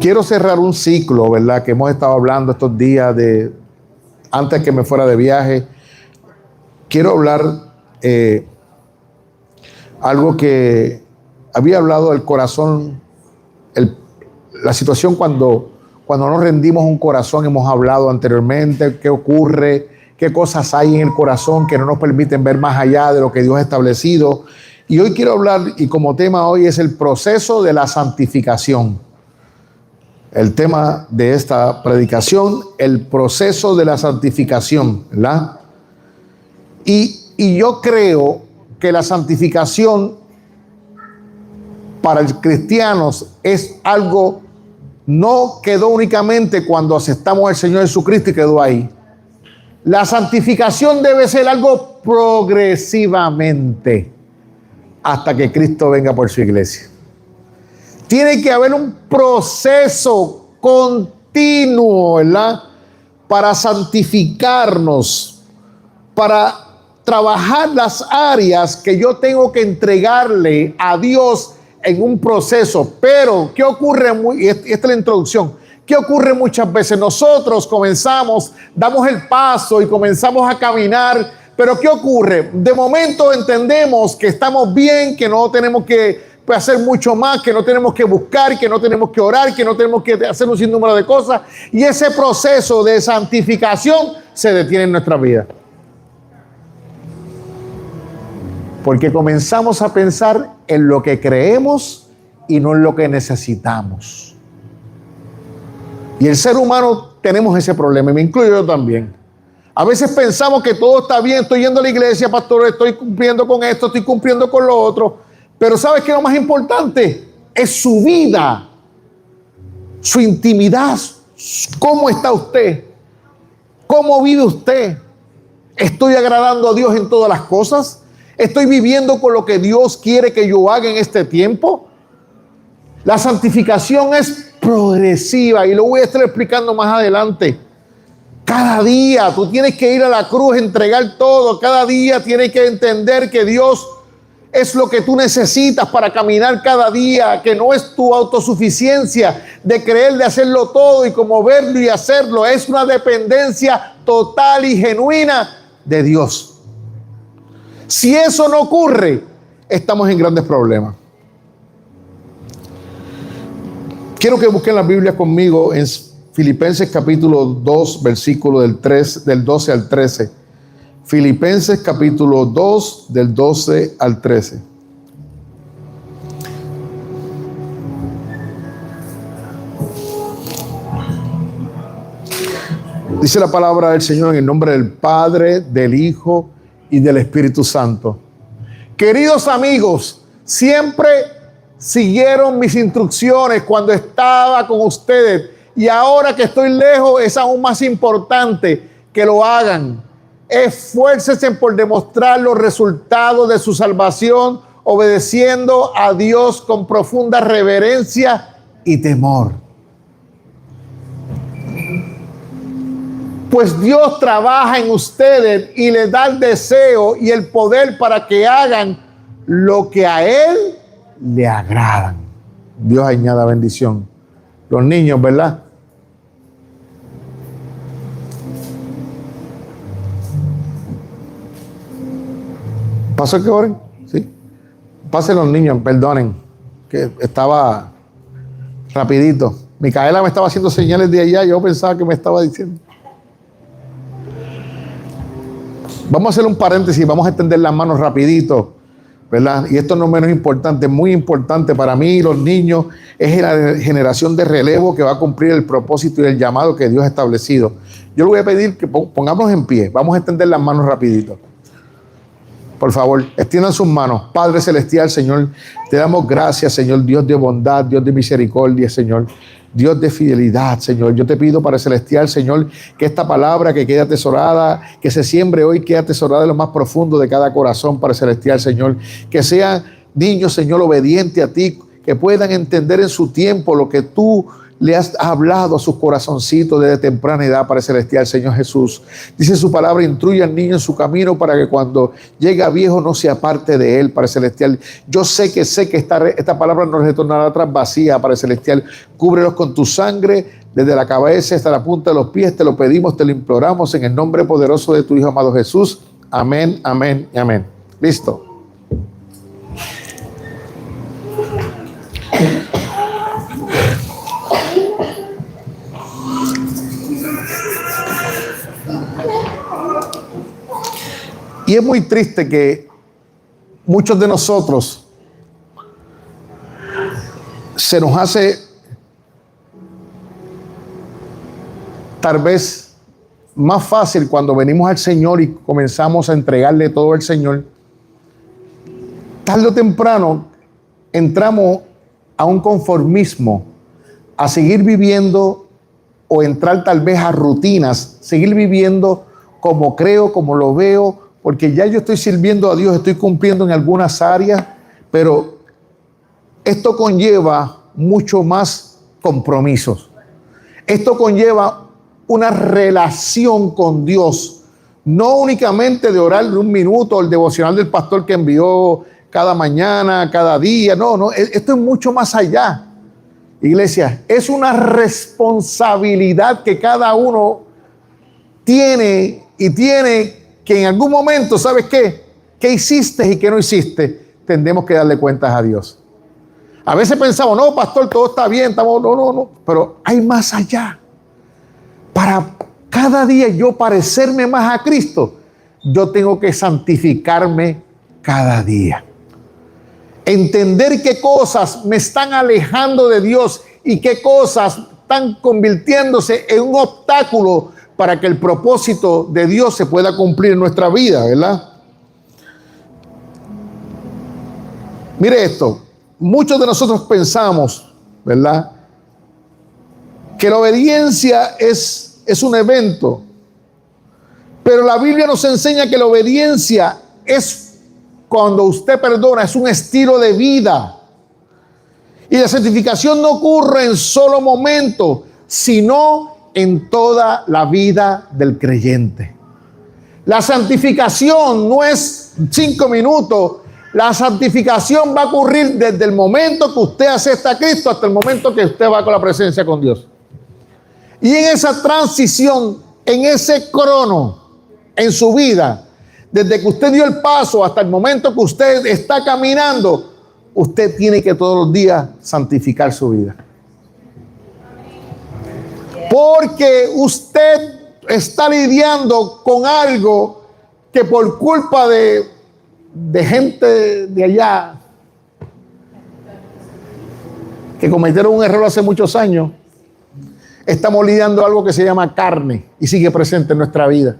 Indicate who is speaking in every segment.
Speaker 1: Quiero cerrar un ciclo, ¿verdad? Que hemos estado hablando estos días antes que me fuera de viaje. Quiero hablar algo que había hablado del corazón, la situación cuando nos rendimos un corazón. Hemos hablado anteriormente qué ocurre, qué cosas hay en el corazón que no nos permiten ver más allá de lo que Dios ha establecido. Y hoy quiero hablar, y como tema hoy es el proceso de la santificación. El tema de esta predicación, el proceso de la santificación, ¿verdad? Y yo creo que la santificación para los cristianos es algo, no quedó únicamente cuando aceptamos al Señor Jesucristo y quedó ahí. La santificación debe ser algo progresivamente hasta que Cristo venga por su iglesia. Tiene que haber un proceso continuo, ¿verdad? Para santificarnos, para trabajar las áreas que yo tengo que entregarle a Dios en un proceso. Pero, ¿qué ocurre? Esta es la introducción. ¿Qué ocurre muchas veces? Nosotros comenzamos, damos el paso y comenzamos a caminar, pero ¿qué ocurre? De momento entendemos que estamos bien, que no tenemos que hacer mucho más, que no tenemos que buscar, que no tenemos que orar, que no tenemos que hacer un sinnúmero de cosas, y ese proceso de santificación se detiene en nuestra vida. Porque comenzamos a pensar en lo que creemos y no en lo que necesitamos. Y el ser humano tenemos ese problema, y me incluyo yo también. A veces pensamos que todo está bien, estoy yendo a la iglesia, pastor, estoy cumpliendo con esto, estoy cumpliendo con lo otro. Pero ¿sabes qué? Lo más importante es su vida, su intimidad. ¿Cómo está usted? ¿Cómo vive usted? ¿Estoy agradando a Dios en todas las cosas? ¿Estoy viviendo con lo que Dios quiere que yo haga en este tiempo? La santificación es progresiva y lo voy a estar explicando más adelante. Cada día tú tienes que ir a la cruz, entregar todo. Cada día tienes que entender que Dios es lo que tú necesitas para caminar cada día, que no es tu autosuficiencia de creer de hacerlo todo y como verlo y hacerlo. Es una dependencia total y genuina de Dios. Si eso no ocurre, estamos en grandes problemas. Quiero que busquen la Biblia conmigo en Filipenses capítulo 2, versículo del 12 al 13. Filipenses capítulo 2, del 12 al 13. Dice la palabra del Señor en el nombre del Padre, del Hijo y del Espíritu Santo. Queridos amigos, siempre siguieron mis instrucciones cuando estaba con ustedes, y ahora que estoy lejos es aún más importante que lo hagan. Esfuércense por demostrar los resultados de su salvación, obedeciendo a Dios con profunda reverencia y temor. Pues Dios trabaja en ustedes y les da el deseo y el poder para que hagan lo que a Él le agradan. Dios añada bendición. Los niños, ¿verdad? ¿Pasó que oren? Sí. Pasen los niños, perdonen, que estaba rapidito. Micaela me estaba haciendo señales de allá, yo pensaba que me estaba diciendo. Vamos a hacer un paréntesis, vamos a extender las manos rapidito, ¿verdad? Y esto no es menos importante, muy importante para mí, los niños, es la generación de relevo que va a cumplir el propósito y el llamado que Dios ha establecido. Yo le voy a pedir que pongámonos en pie, vamos a extender las manos rapidito. Por favor, extiendan sus manos. Padre Celestial, Señor, te damos gracias, Señor, Dios de bondad, Dios de misericordia, Señor, Dios de fidelidad, Señor. Yo te pido, Padre Celestial, Señor, que esta palabra que quede atesorada, que se siembre hoy, quede atesorada en lo más profundo de cada corazón, Padre Celestial, Señor. Que sean niños, Señor, obedientes a ti, que puedan entender en su tiempo lo que tú le has hablado a sus corazoncitos desde temprana edad, Padre Celestial, Señor Jesús. Dice su palabra, instruye al niño en su camino para que cuando llegue a viejo no se aparte de él, Padre Celestial. Yo sé que esta palabra no retornará atrás vacía, Padre Celestial. Cúbrelos con tu sangre, desde la cabeza hasta la punta de los pies. Te lo pedimos, te lo imploramos en el nombre poderoso de tu Hijo amado Jesús. Amén, amén y amén. Listo. Y es muy triste que muchos de nosotros se nos hace tal vez más fácil cuando venimos al Señor y comenzamos a entregarle todo al Señor. Tarde o temprano entramos a un conformismo, a seguir viviendo o entrar tal vez a rutinas, seguir viviendo como creo, como lo veo, porque ya yo estoy sirviendo a Dios, estoy cumpliendo en algunas áreas, pero esto conlleva mucho más compromisos. Esto conlleva una relación con Dios, no únicamente de orar un minuto, el devocional del pastor que envió cada mañana, cada día, no, esto es mucho más allá. Iglesia, es una responsabilidad que cada uno tiene que en algún momento, ¿sabes qué? ¿Qué hiciste y qué no hiciste? Tendremos que darle cuentas a Dios. A veces pensamos, no, pastor, todo está bien, no, pero hay más allá. Para cada día yo parecerme más a Cristo, yo tengo que santificarme cada día. Entender qué cosas me están alejando de Dios y qué cosas están convirtiéndose en un obstáculo para que el propósito de Dios se pueda cumplir en nuestra vida, ¿verdad? Mire esto, muchos de nosotros pensamos, ¿verdad?, que la obediencia es un evento, pero la Biblia nos enseña que la obediencia es cuando usted perdona, es un estilo de vida. Y la santificación no ocurre en solo momento, sino en toda la vida del creyente. La santificación no es 5 minutos. La santificación va a ocurrir desde el momento que usted acepta a Cristo hasta el momento que usted va con la presencia con Dios. Y en esa transición, en ese crono, en su vida, desde que usted dio el paso hasta el momento que usted está caminando, usted tiene que todos los días santificar su vida. Porque usted está lidiando con algo que por culpa de gente de allá que cometieron un error hace muchos años, estamos lidiando algo que se llama carne y sigue presente en nuestra vida.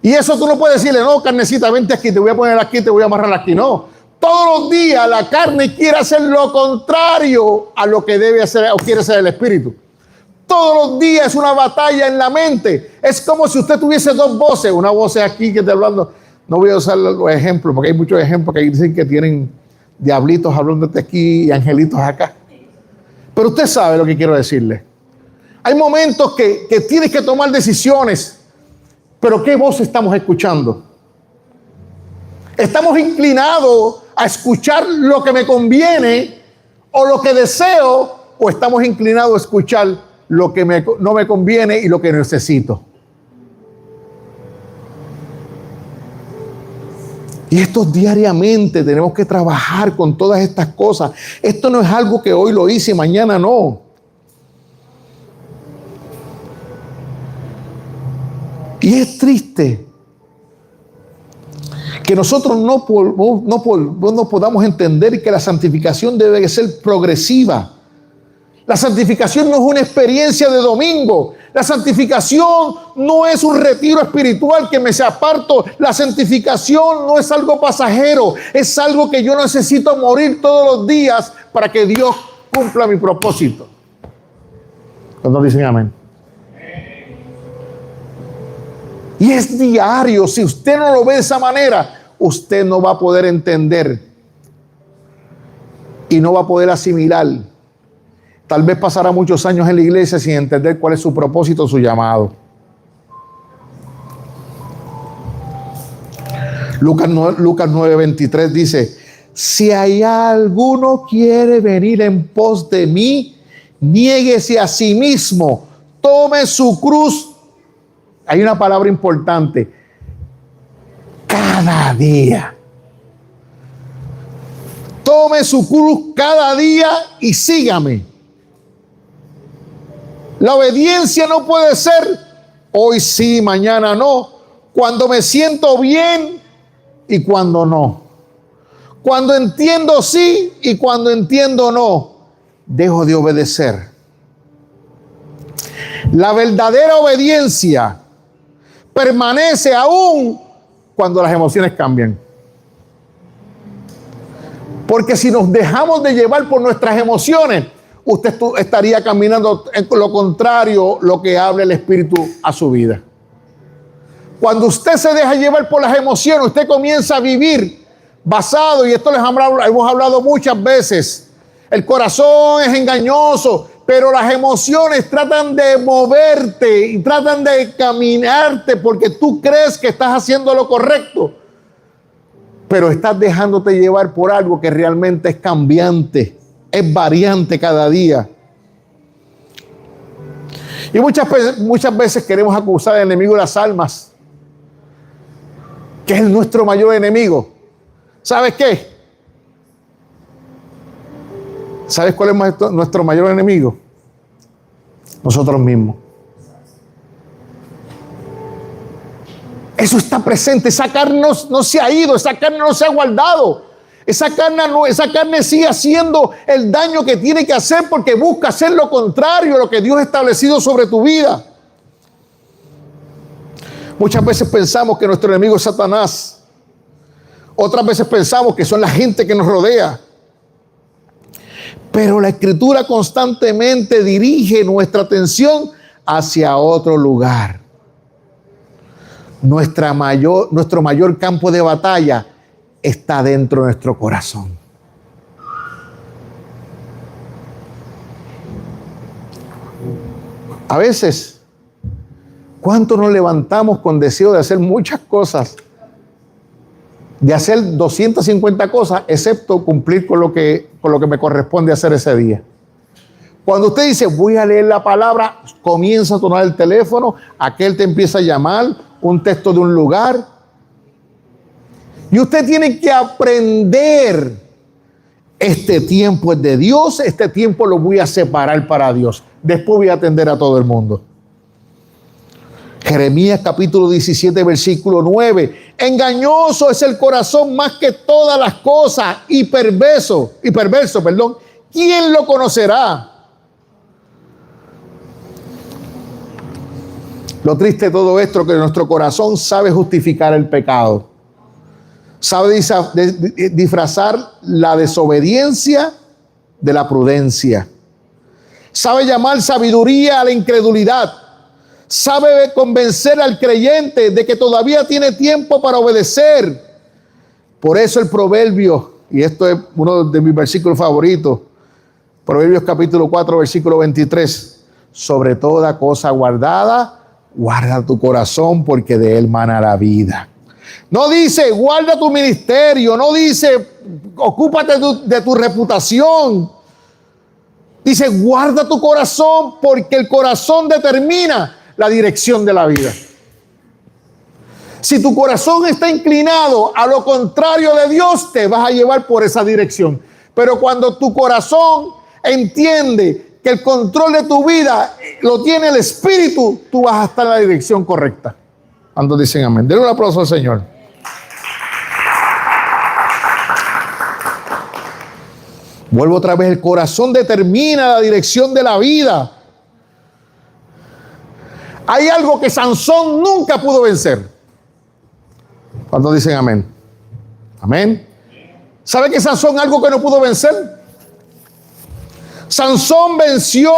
Speaker 1: Y eso tú no puedes decirle, no, carnecita, vente aquí, te voy a poner aquí, te voy a amarrar aquí. No, todos los días la carne quiere hacer lo contrario a lo que debe hacer o quiere hacer el espíritu. Todos los días es una batalla en la mente. Es como si usted tuviese dos voces. Una voz aquí que está hablando. No voy a usar los ejemplos, porque hay muchos ejemplos que dicen que tienen diablitos hablándote aquí y angelitos acá. Pero usted sabe lo que quiero decirle. Hay momentos que tienes que tomar decisiones. Pero ¿qué voz estamos escuchando? ¿Estamos inclinados a escuchar lo que me conviene o lo que deseo? ¿O estamos inclinados a escuchar lo que no me conviene y lo que necesito? Y esto diariamente tenemos que trabajar con todas estas cosas. Esto no es algo que hoy lo hice y mañana no. Y es triste que nosotros no podamos entender que la santificación debe ser progresiva. La santificación no es una experiencia de domingo. La santificación no es un retiro espiritual que me se aparto. La santificación no es algo pasajero. Es algo que yo necesito morir todos los días para que Dios cumpla mi propósito. Cuando dicen amén. Y es diario. Si usted no lo ve de esa manera, usted no va a poder entender y no va a poder asimilar Tal vez pasará muchos años en la iglesia sin entender cuál es su propósito, su llamado. Lucas 9:23 dice: si hay alguno quiere venir en pos de mí, niéguese a sí mismo, tome su cruz. Hay una palabra importante: cada día. Tome su cruz cada día y sígame. La obediencia no puede ser hoy sí, mañana no. Cuando me siento bien y cuando no. Cuando entiendo sí y cuando entiendo no. Dejo de obedecer. La verdadera obediencia permanece aún cuando las emociones cambian. Porque si nos dejamos de llevar por nuestras emociones, usted estaría caminando en lo contrario lo que habla el Espíritu a su vida. Cuando usted se deja llevar por las emociones, usted comienza a vivir basado, y esto hemos hablado muchas veces, el corazón es engañoso, pero las emociones tratan de moverte y tratan de caminarte porque tú crees que estás haciendo lo correcto, pero estás dejándote llevar por algo que realmente es cambiante, es variante cada día. Y muchas veces queremos acusar al enemigo de las almas, que es nuestro mayor enemigo. ¿Sabes qué? ¿Sabes cuál es nuestro mayor enemigo? Nosotros mismos. Eso está presente. Esa carne no se ha ido, esa carne no se ha guardado. Esa carne sigue haciendo el daño que tiene que hacer porque busca hacer lo contrario a lo que Dios ha establecido sobre tu vida. Muchas veces pensamos que nuestro enemigo es Satanás. Otras veces pensamos que son la gente que nos rodea. Pero la Escritura constantemente dirige nuestra atención hacia otro lugar. Nuestro mayor campo de batalla está dentro de nuestro corazón. A veces, ¿cuánto nos levantamos con deseo de hacer muchas cosas? De hacer 250 cosas, excepto cumplir con lo que me corresponde hacer ese día. Cuando usted dice, voy a leer la palabra, comienza a sonar el teléfono, aquel te empieza a llamar, un texto de un lugar. Y usted tiene que aprender, este tiempo es de Dios, este tiempo lo voy a separar para Dios. Después voy a atender a todo el mundo. Jeremías capítulo 17, versículo 9. Engañoso es el corazón más que todas las cosas y perverso, ¿quién lo conocerá? Lo triste de todo esto es que nuestro corazón sabe justificar el pecado. Sabe disfrazar la desobediencia de la prudencia. Sabe llamar sabiduría a la incredulidad. Sabe convencer al creyente de que todavía tiene tiempo para obedecer. Por eso el proverbio, y esto es uno de mis versículos favoritos, Proverbios capítulo 4, versículo 23. Sobre toda cosa guardada, guarda tu corazón porque de él mana la vida. No dice, guarda tu ministerio. No dice, ocúpate de tu reputación. Dice, guarda tu corazón porque el corazón determina la dirección de la vida. Si tu corazón está inclinado a lo contrario de Dios, te vas a llevar por esa dirección. Pero cuando tu corazón entiende que el control de tu vida lo tiene el Espíritu, tú vas a estar en la dirección correcta. Cuando dicen amén. Denle un aplauso al Señor. Vuelvo otra vez, el corazón determina la dirección de la vida. Hay algo que Sansón nunca pudo vencer. ¿Cuántos dicen amén? Amén. ¿Sabe que Sansón algo que no pudo vencer? Sansón venció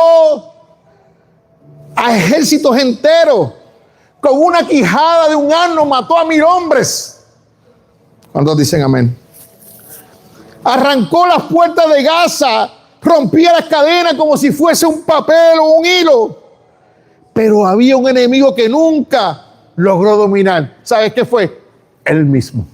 Speaker 1: a ejércitos enteros. Con una quijada de un asno mató a 1000 hombres. ¿Cuántos dicen amén? Arrancó las puertas de Gaza rompía las cadenas como si fuese un papel o un hilo. Pero había un enemigo que nunca logró dominar. ¿Sabes qué fue? Él mismo.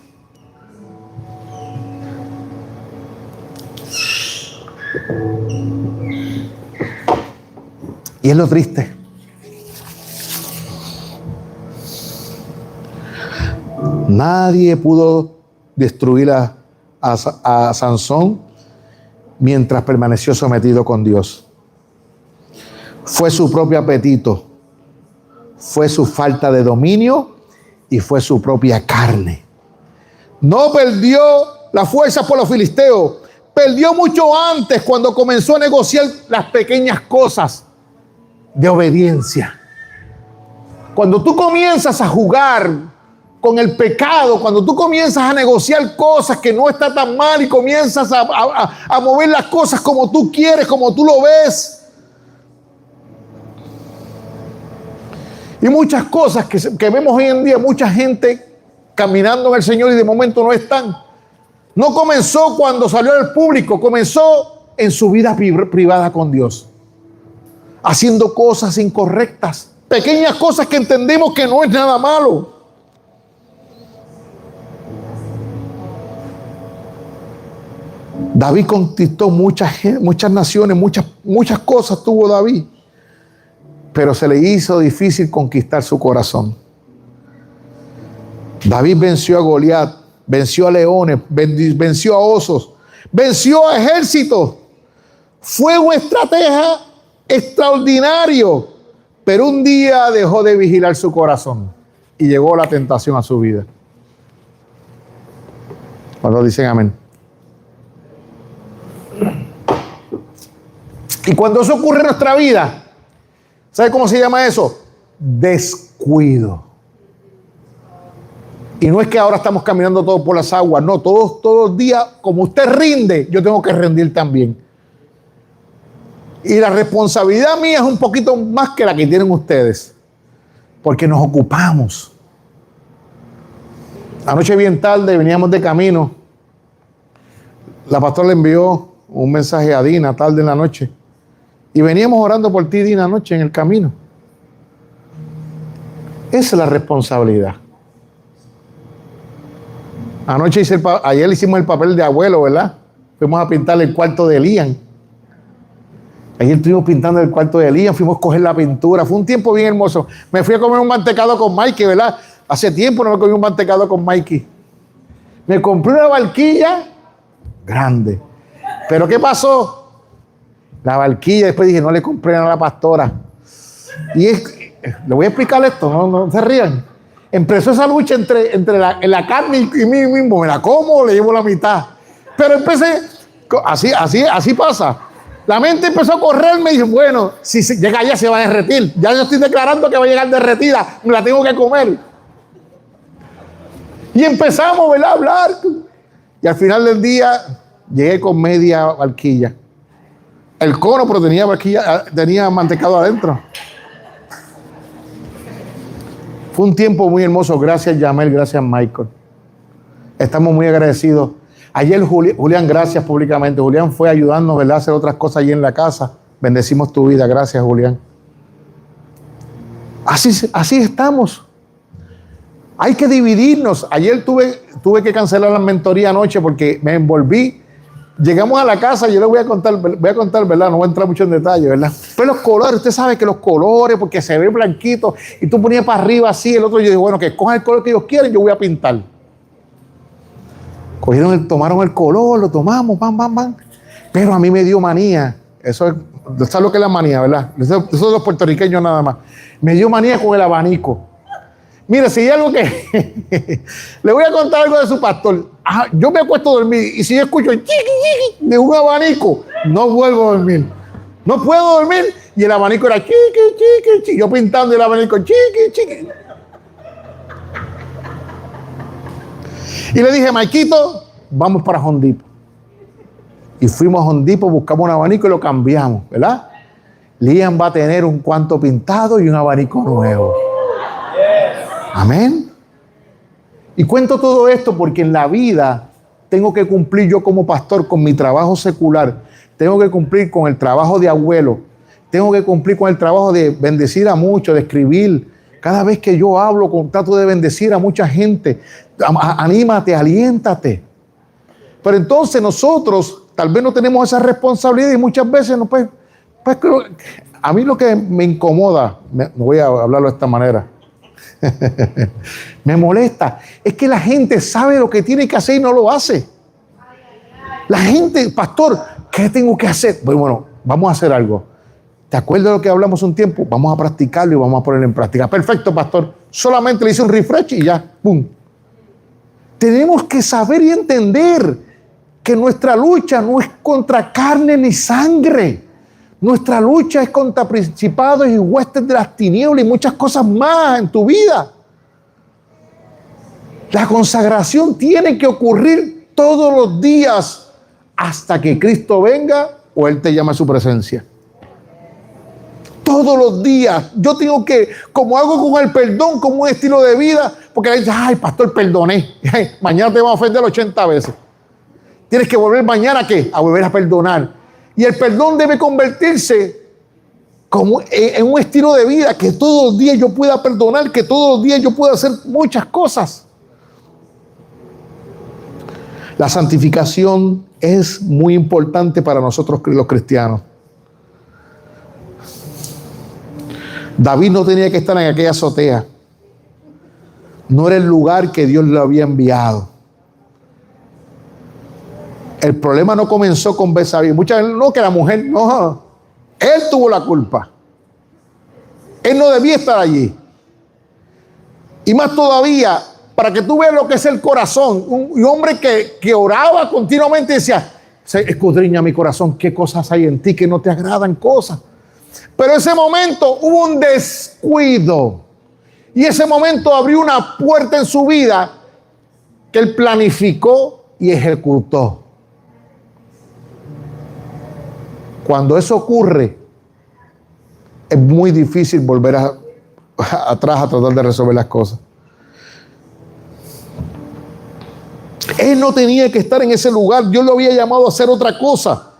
Speaker 1: Y es lo triste. Nadie pudo destruir a Sansón mientras permaneció sometido con Dios. Fue su propio apetito, fue su falta de dominio y fue su propia carne. No perdió la fuerza por los filisteos, perdió mucho antes cuando comenzó a negociar las pequeñas cosas de obediencia. Cuando tú comienzas a jugar con el pecado, cuando tú comienzas a negociar cosas que no está tan mal y comienzas a mover las cosas como tú quieres, como tú lo ves. Y muchas cosas que vemos hoy en día, mucha gente caminando en el Señor y de momento no están. No comenzó cuando salió al público, comenzó en su vida privada con Dios. Haciendo cosas incorrectas, pequeñas cosas que entendemos que no es nada malo. David conquistó muchas naciones, muchas cosas tuvo David, pero se le hizo difícil conquistar su corazón. David venció a Goliat, venció a leones, venció a osos, venció a ejércitos. Fue un estratega extraordinario, pero un día dejó de vigilar su corazón y llegó la tentación a su vida. Cuando dicen amén. Y cuando eso ocurre en nuestra vida, ¿sabe cómo se llama eso? Descuido. Y no es que ahora estamos caminando todos por las aguas, no, todos los días, como usted rinde, yo tengo que rendir también. Y la responsabilidad mía es un poquito más que la que tienen ustedes, porque nos ocupamos. Anoche bien tarde, veníamos de camino, la pastora le envió un mensaje a Dina tarde en la noche, y veníamos orando por ti, Dina, anoche en el camino. Esa es la responsabilidad. Anoche ayer hicimos el papel de abuelo, ¿verdad? Fuimos a pintar el cuarto de Elian. Ayer estuvimos pintando el cuarto de Elian, fuimos a coger la pintura. Fue un tiempo bien hermoso. Me fui a comer un mantecado con Mikey, ¿verdad? Hace tiempo no me comí un mantecado con Mikey. Me compré una barquilla grande. ¿Pero qué pasó? La barquilla, después dije, no le compré nada a la pastora. Y le voy a explicar esto, no se rían. Empezó esa lucha entre la carne y mí mismo. Me la como, le llevo la mitad. Pero empecé, así pasa. La mente empezó a correr, me dijo, bueno, si llega allá se va a derretir. Ya yo estoy declarando que va a llegar derretida, me la tengo que comer. Y empezamos, ¿verdad?, a hablar. Y al final del día llegué con media barquilla. El cono, pero tenía mantecado adentro. Fue un tiempo muy hermoso. Gracias, Yamel. Gracias, Michael. Estamos muy agradecidos. Ayer, Julián, gracias públicamente. Julián fue ayudándonos, ¿verdad?, a hacer otras cosas allí en la casa. Bendecimos tu vida. Gracias, Julián. Así estamos. Hay que dividirnos. Ayer tuve que cancelar la mentoría anoche porque me envolví. Llegamos a la casa, yo les voy a contar, ¿verdad? No voy a entrar mucho en detalle, ¿verdad? Pero los colores, usted sabe que los colores, porque se ve blanquito, y tú ponías para arriba así, el otro, yo digo, bueno, que escojan el color que ellos quieren, yo voy a pintar. Tomaron el color, lo tomamos, pam. Pero a mí me dio manía. Eso es, ¿sabes lo que es la manía, verdad? Eso es de los puertorriqueños nada más. Me dio manía con el abanico. Mira, si hay algo que... Le voy a contar algo de su pastor. Yo me acuesto a dormir y si yo escucho el chiqui de un abanico, no vuelvo a dormir. No puedo dormir y el abanico era chiqui. Yo pintando el abanico chiqui. Y le dije, Maikito, vamos para Home Depot. Y fuimos a Home Depot, buscamos un abanico y lo cambiamos, ¿verdad? Liam va a tener un cuanto pintado y un abanico nuevo. Amén. Y cuento todo esto porque en la vida tengo que cumplir yo como pastor con mi trabajo secular. tengo que cumplir con el trabajo de abuelo, tengo que cumplir con el trabajo de bendecir a muchos, de escribir. Cada vez que yo hablo, trato de bendecir a mucha gente. Anímate, aliéntate. Pero entonces nosotros tal vez no tenemos esa responsabilidad y muchas veces no, pues a mí lo que me incomoda, no voy a hablarlo de esta manera, me molesta, es que la gente sabe lo que tiene que hacer y no lo hace. La gente, pastor, ¿qué tengo que hacer? Bueno, vamos a hacer algo. ¿Te acuerdas de lo que hablamos un tiempo? Vamos a practicarlo y vamos a ponerlo en práctica. Perfecto, pastor. Solamente le hice un refresh y ya, ¡pum! Tenemos que saber y entender que nuestra lucha no es contra carne ni sangre. Nuestra lucha es contra principados y huestes de las tinieblas y muchas cosas más en tu vida. La consagración tiene que ocurrir todos los días hasta que Cristo venga o Él te llame a su presencia. Todos los días. Yo tengo que, como hago con el perdón, como un estilo de vida, porque le dice, ay, pastor, perdoné. Mañana te va a ofender 80 veces. Tienes que volver mañana, ¿a qué? A volver a perdonar. Y el perdón debe convertirse como en un estilo de vida, que todos los días yo pueda perdonar, que todos los días yo pueda hacer muchas cosas. La santificación es muy importante para nosotros los cristianos. David no tenía que estar en aquella azotea. No era el lugar que Dios le había enviado. El problema no comenzó con Betsabé. Muchas veces no, que la mujer, no. Él tuvo la culpa. Él no debía estar allí. Y más todavía, para que tú veas lo que es el corazón. Un hombre que oraba continuamente y decía, escudriña mi corazón, qué cosas hay en ti que no te agradan cosas. Pero en ese momento hubo un descuido. Y ese momento abrió una puerta en su vida que él planificó y ejecutó. Cuando eso ocurre, es muy difícil volver atrás a tratar de resolver las cosas. Él no tenía que estar en ese lugar. Dios lo había llamado a hacer otra cosa.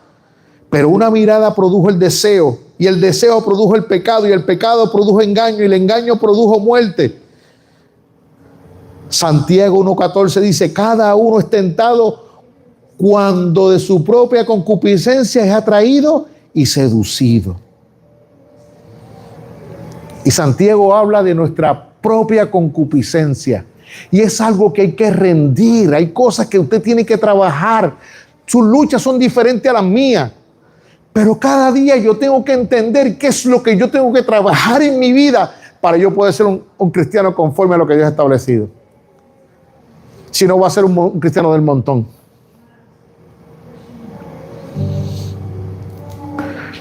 Speaker 1: Pero una mirada produjo el deseo. Y el deseo produjo el pecado. Y el pecado produjo engaño. Y el engaño produjo muerte. Santiago 1:14 dice, cada uno es tentado cuando de su propia concupiscencia es atraído y seducido. Y Santiago habla de nuestra propia concupiscencia. Y es algo que hay que rendir. Hay cosas que usted tiene que trabajar. Sus luchas son diferentes a las mías. Pero cada día yo tengo que entender qué es lo que yo tengo que trabajar en mi vida para yo poder ser un cristiano conforme a lo que Dios ha establecido. Si no, va a ser un cristiano del montón.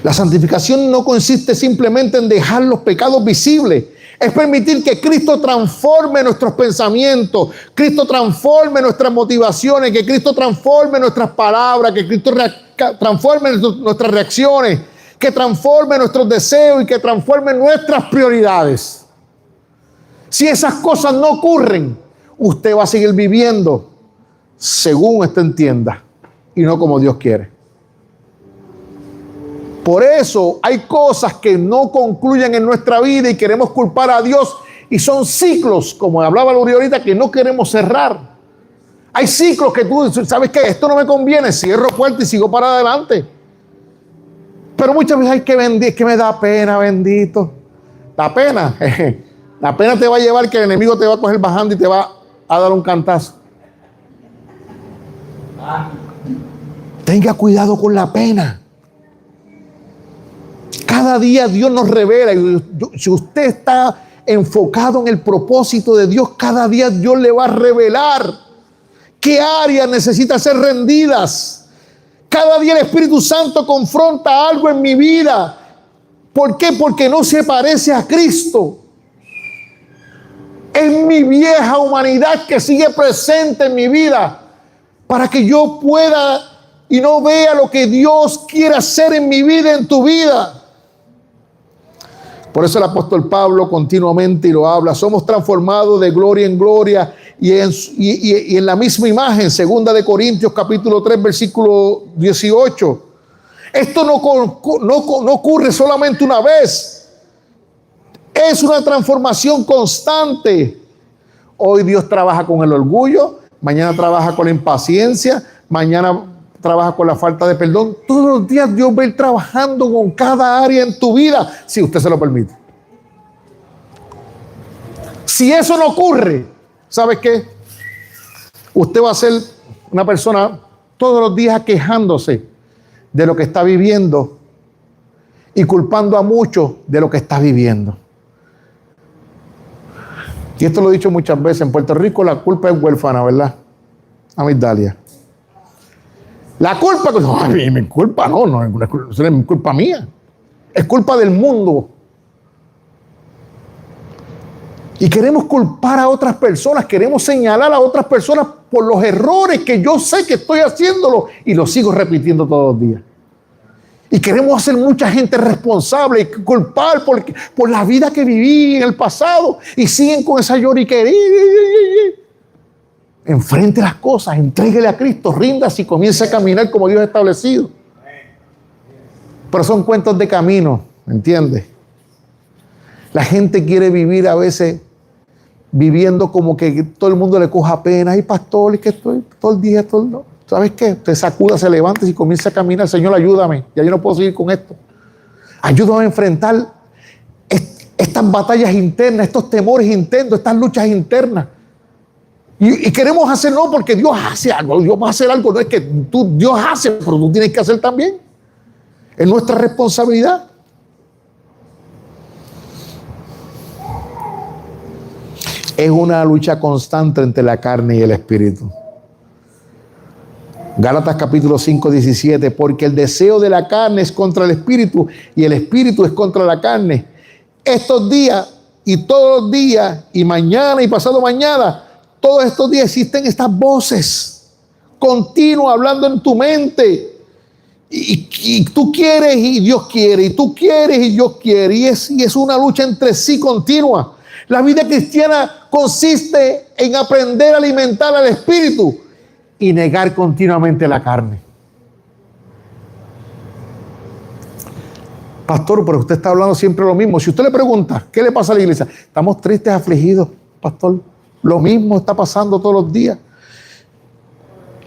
Speaker 1: La santificación no consiste simplemente en dejar los pecados visibles. Es permitir que Cristo transforme nuestros pensamientos, Cristo transforme nuestras motivaciones, que Cristo transforme nuestras palabras, que Cristo transforme nuestras reacciones, que transforme nuestros deseos y que transforme nuestras prioridades. Si esas cosas no ocurren, usted va a seguir viviendo según usted entienda y no como Dios quiere. Por eso hay cosas que no concluyen en nuestra vida y queremos culpar a Dios y son ciclos, como hablaba Luri ahorita, que no queremos cerrar. Hay ciclos que tú sabes que esto no me conviene, cierro puerta y sigo para adelante. Pero muchas veces hay que vender, es que me da pena, bendito. La pena te va a llevar que el enemigo te va a coger bajando y te va a dar un cantazo. Tenga cuidado con la pena. Cada día Dios nos revela. Y si usted está enfocado en el propósito de Dios, cada día Dios le va a revelar qué áreas necesitan ser rendidas. Cada día el Espíritu Santo confronta algo en mi vida. ¿Por qué? Porque no se parece a Cristo. Es mi vieja humanidad que sigue presente en mi vida para que yo pueda y no vea lo que Dios quiere hacer en mi vida, en tu vida. Por eso el apóstol Pablo continuamente lo habla. Somos transformados de gloria en gloria y en la misma imagen. 2 Corintios capítulo 3 versículo 18. Esto no ocurre solamente una vez. Es una transformación constante. Hoy Dios trabaja con el orgullo, mañana trabaja con la impaciencia, mañana trabaja con la falta de perdón. Todos los días Dios va a ir trabajando con cada área en tu vida, si usted se lo permite. Si eso no ocurre, ¿sabes qué? Usted va a ser una persona todos los días quejándose de lo que está viviendo y culpando a muchos de lo que está viviendo. Y esto lo he dicho muchas veces. En Puerto Rico la culpa es huérfana, ¿verdad? Amigdalia. La culpa, no, mi culpa no es culpa mía. Es culpa del mundo. Y queremos culpar a otras personas, queremos señalar a otras personas por los errores que yo sé que estoy haciéndolo y lo sigo repitiendo todos los días. Y queremos hacer mucha gente responsable y culpar por la vida que viví en el pasado y siguen con esa lloriquería. Enfrente las cosas, entréguele a Cristo, ríndase y comience a caminar como Dios ha establecido. Pero son cuentos de camino, ¿me entiendes? La gente quiere vivir a veces viviendo como que todo el mundo le coja pena. Ay, pastor, es que estoy todo el día, ¿sabes qué? Usted sacuda, se levanta y comienza a caminar. Señor, ayúdame. Ya yo no puedo seguir con esto. Ayúdame a enfrentar estas batallas internas, estos temores internos, estas luchas internas. Y queremos hacerlo porque Dios hace algo. Dios va a hacer algo. No es que Dios hace, pero tú tienes que hacer también. Es nuestra responsabilidad. Es una lucha constante entre la carne y el espíritu. Gálatas capítulo 5, 17. Porque el deseo de la carne es contra el espíritu y el espíritu es contra la carne. Estos días y todos los días y mañana y pasado mañana, todos estos días existen estas voces continuas hablando en tu mente. Y tú quieres y Dios quiere, y tú quieres y Dios quiere. Y es una lucha entre sí continua. La vida cristiana consiste en aprender a alimentar al espíritu y negar continuamente la carne. Pastor, pero usted está hablando siempre lo mismo. Si usted le pregunta, ¿qué le pasa a la iglesia? Estamos tristes, afligidos, pastor. Lo mismo está pasando todos los días.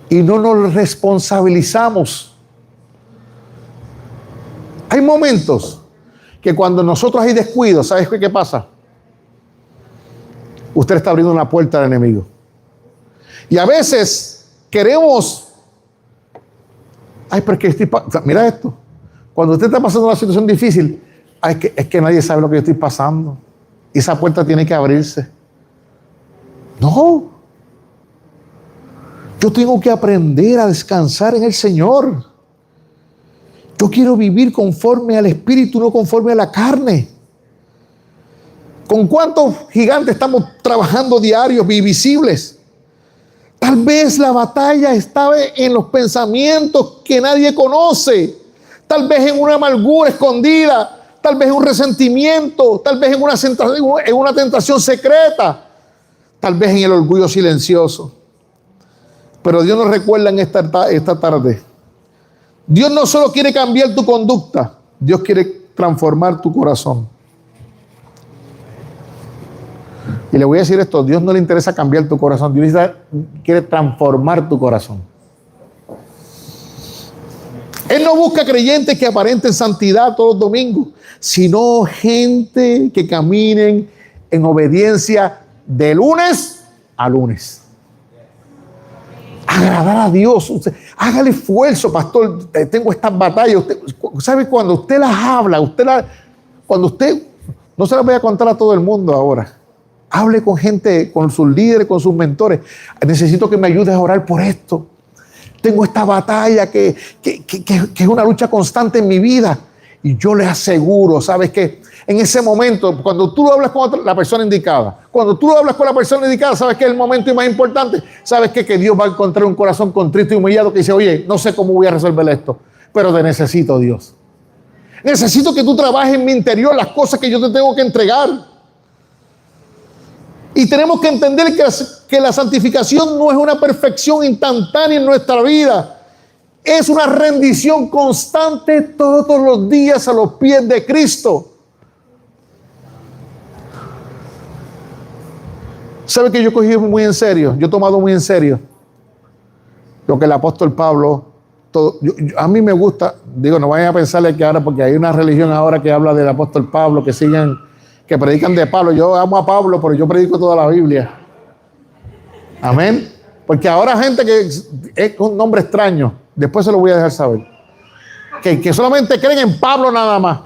Speaker 1: Y no nos responsabilizamos. Hay momentos que cuando nosotros hay descuido, ¿sabes qué pasa? Usted está abriendo una puerta al enemigo. Y a veces queremos, ay, pero es que mira esto. Cuando usted está pasando una situación difícil, es que nadie sabe lo que yo estoy pasando. Y esa puerta tiene que abrirse. No. Yo tengo que aprender a descansar en el Señor. Yo quiero vivir conforme al Espíritu, no conforme a la carne. ¿Con cuántos gigantes estamos trabajando diarios, visibles? Tal vez la batalla estaba en los pensamientos que nadie conoce. Tal vez en una amargura escondida. Tal vez en un resentimiento. Tal vez en una tentación secreta. Tal vez en el orgullo silencioso. Pero Dios nos recuerda en esta tarde. Dios no solo quiere cambiar tu conducta. Dios quiere transformar tu corazón. Y le voy a decir esto, Dios no le interesa cambiar tu corazón, Dios quiere transformar tu corazón. Él no busca creyentes que aparenten santidad todos los domingos, sino gente que caminen en obediencia de lunes a lunes. Agradar a Dios. Hágale esfuerzo, pastor. Tengo estas batallas. ¿Sabe? Cuando usted las habla, cuando usted, no se las voy a contar a todo el mundo ahora. Hable con gente, con sus líderes, con sus mentores. Necesito que me ayudes a orar por esto. Tengo esta batalla que es una lucha constante en mi vida. Y yo le aseguro, ¿sabes qué? En ese momento, cuando tú hablas con la persona indicada, ¿sabes qué es el momento más importante? ¿Sabes qué? Que Dios va a encontrar un corazón contrito y humillado que dice, oye, no sé cómo voy a resolver esto, pero te necesito, Dios. Necesito que tú trabajes en mi interior las cosas que yo te tengo que entregar. Y tenemos que entender que la santificación no es una perfección instantánea en nuestra vida. es una rendición constante todos los días a los pies de Cristo. ¿Sabe que yo cogí muy en serio? Yo he tomado muy en serio lo que el apóstol Pablo, a mí me gusta, digo, no vayan a pensarle que ahora, porque hay una religión ahora que habla del apóstol Pablo, que predican de Pablo. Yo amo a Pablo, pero yo predico toda la Biblia. Amén. Porque ahora gente que es un nombre extraño, después se lo voy a dejar saber, que solamente creen en Pablo nada más.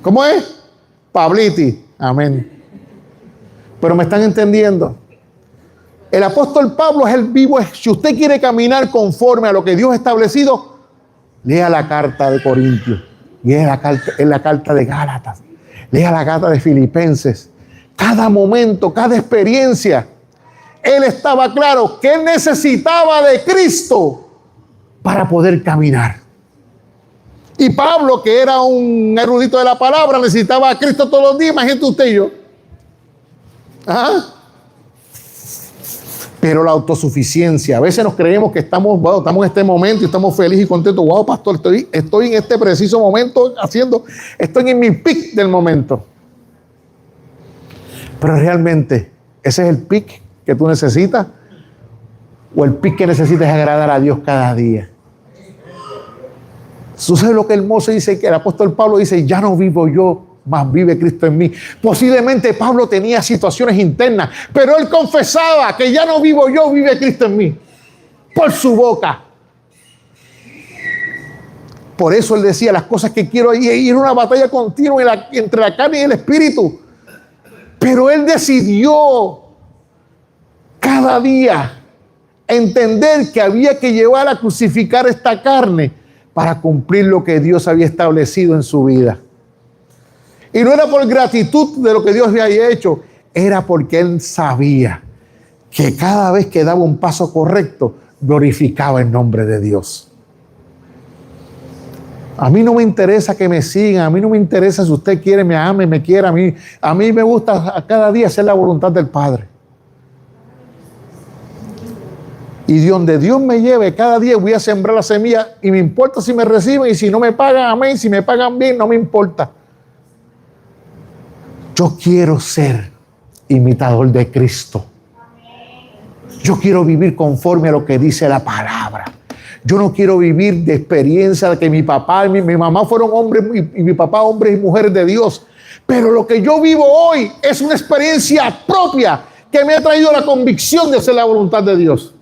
Speaker 1: ¿Cómo es? Pabliti. Amén. Pero me están entendiendo. El apóstol Pablo es el vivo. Si usted quiere caminar conforme a lo que Dios ha establecido, lea la carta de Corintios, lea la carta de Gálatas, lea la carta de Filipenses. Cada momento, cada experiencia, él estaba claro que él necesitaba de Cristo para poder caminar. Y Pablo, que era un erudito de la palabra, necesitaba a Cristo todos los días. Imagínate usted y yo. ¿Ah? Pero la autosuficiencia, a veces nos creemos que estamos en este momento y estamos felices y contentos. Wow, pastor, estoy en este preciso momento estoy en mi pic del momento. Pero realmente, ¿ese es el pic que tú necesitas? ¿O el pic que necesitas es agradar a Dios cada día? ¿Tú sabes lo que hermoso dice? Que el apóstol Pablo dice, ya no vivo yo, mas vive Cristo en mí. Posiblemente Pablo tenía situaciones internas, pero él confesaba que ya no vivo yo, vive Cristo en mí. Por su boca. Por eso él decía, las cosas que quiero ir a una batalla continua entre la carne y el espíritu. Pero él decidió cada día entender que había que llevar a crucificar esta carne para cumplir lo que Dios había establecido en su vida. Y no era por gratitud de lo que Dios había hecho, era porque él sabía que cada vez que daba un paso correcto, glorificaba el nombre de Dios. A mí no me interesa que me sigan, a mí no me interesa si usted quiere, me ame, me quiera. A mí me gusta a cada día hacer la voluntad del Padre. Y de donde Dios me lleve, cada día voy a sembrar la semilla y me importa si me reciben y si no me pagan, amén. Si me pagan bien, no me importa. Yo quiero ser imitador de Cristo. Yo quiero vivir conforme a lo que dice la palabra. Yo no quiero vivir de experiencia de que mi papá y mi mamá fueron hombres y mi papá hombres y mujeres de Dios. Pero lo que yo vivo hoy es una experiencia propia que me ha traído la convicción de hacer la voluntad de Dios.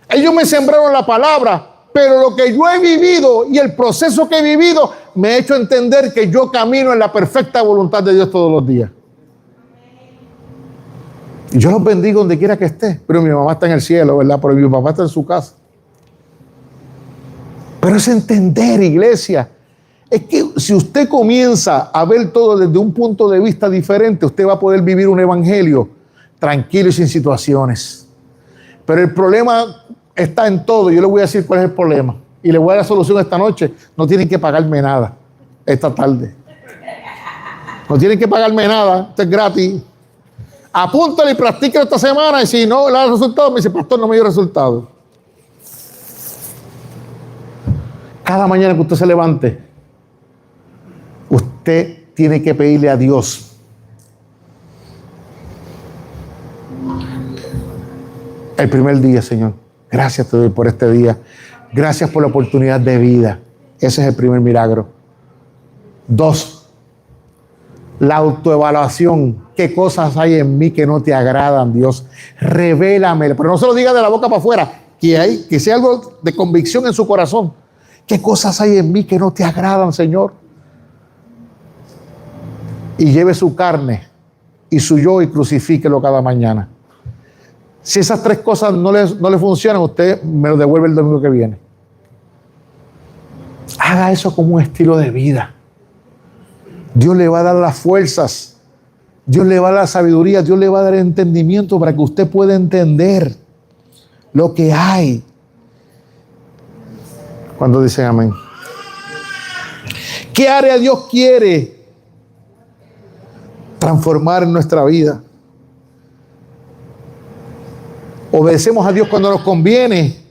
Speaker 1: Ellos me sembraron la palabra, pero lo que yo he vivido y el proceso que he vivido me ha hecho entender que yo camino en la perfecta voluntad de Dios todos los días. Y yo los bendigo donde quiera que esté. Pero mi mamá está en el cielo, ¿verdad? Pero mi papá está en su casa. Pero es entender, iglesia. Es que si usted comienza a ver todo desde un punto de vista diferente, usted va a poder vivir un evangelio tranquilo y sin situaciones. Pero el problema está en todo. Yo le voy a decir cuál es el problema. Y le voy a dar la solución esta noche. No tienen que pagarme nada esta tarde. No tienen que pagarme nada. Esto es gratis. Apúntale y practíquelo esta semana. Y si no le da resultado, me dice, pastor, no me dio resultado. Cada mañana que usted se levante, usted tiene que pedirle a Dios. El primer día, Señor, gracias te doy por este día. Gracias por la oportunidad de vida. Ese es el primer milagro. 2, la autoevaluación. ¿Qué cosas hay en mí que no te agradan, Dios? Revélame. Pero no se lo diga de la boca para afuera. Que sea algo de convicción en su corazón. ¿Qué cosas hay en mí que no te agradan, Señor? Y lleve su carne y su yo y crucifíquelo cada mañana. Si esas 3 cosas no le funcionan, usted me lo devuelve el domingo que viene. Haga eso como un estilo de vida. Dios le va a dar las fuerzas. Dios le va a dar la sabiduría. Dios le va a dar el entendimiento para que usted pueda entender lo que hay. Cuando dicen amén. ¿Qué área Dios quiere transformar en nuestra vida? Obedecemos a Dios cuando nos conviene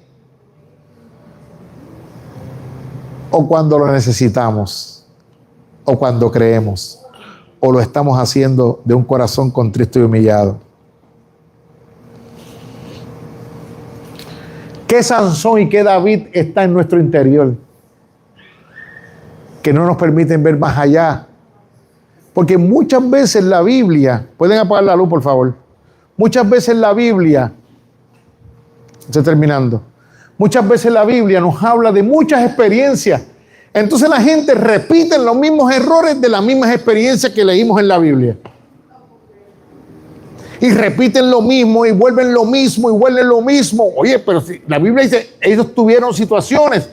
Speaker 1: o cuando lo necesitamos, o cuando creemos, o lo estamos haciendo de un corazón contrito y humillado. ¿Qué Sansón y qué David está en nuestro interior? Que no nos permiten ver más allá. Porque muchas veces la Biblia, pueden apagar la luz por favor, muchas veces la Biblia, estoy terminando, muchas veces la Biblia nos habla de muchas experiencias. Entonces la gente repite los mismos errores de las mismas experiencias que leímos en la Biblia. Y repiten lo mismo y vuelven lo mismo y vuelven lo mismo. Oye, pero si la Biblia dice, ellos tuvieron situaciones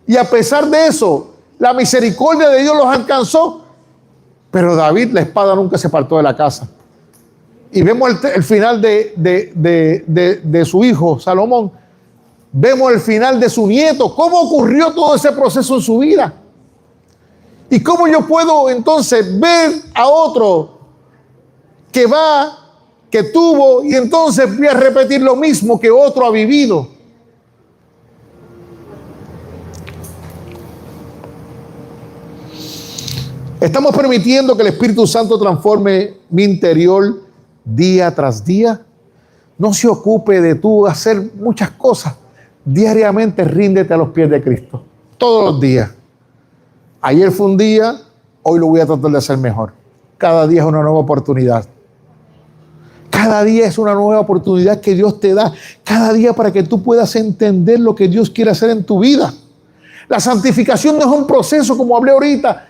Speaker 1: y a pesar de eso, la misericordia de Dios los alcanzó. Pero David, la espada nunca se apartó de la casa. Y vemos el final de su hijo, Salomón. Vemos el final de su nieto. ¿Cómo ocurrió todo ese proceso en su vida? ¿Y cómo yo puedo entonces ver a otro que tuvo, y entonces voy a repetir lo mismo que otro ha vivido? ¿Estamos permitiendo que el Espíritu Santo transforme mi interior día tras día? No se ocupe de tú hacer muchas cosas. Diariamente ríndete a los pies de Cristo. Todos los días. Ayer fue un día, hoy lo voy a tratar de hacer mejor. Cada día es una nueva oportunidad. Cada día es una nueva oportunidad que Dios te da. Cada día para que tú puedas entender lo que Dios quiere hacer en tu vida. La santificación no es un proceso, como hablé ahorita,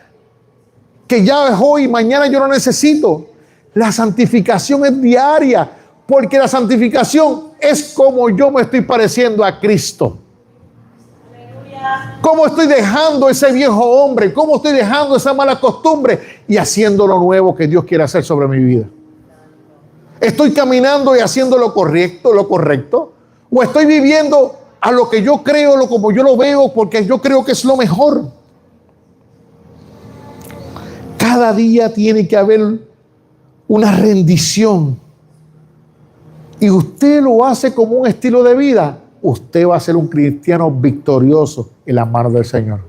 Speaker 1: que ya es hoy, mañana yo no necesito. La santificación es diaria, porque la santificación es como yo me estoy pareciendo a Cristo. Cómo estoy dejando ese viejo hombre, cómo estoy dejando esa mala costumbre y haciendo lo nuevo que Dios quiere hacer sobre mi vida. ¿Estoy caminando y haciendo lo correcto? ¿O estoy viviendo a lo que yo creo, como yo lo veo, porque yo creo que es lo mejor? Cada día tiene que haber una rendición. Y usted lo hace como un estilo de vida. Usted va a ser un cristiano victorioso en las manos del Señor.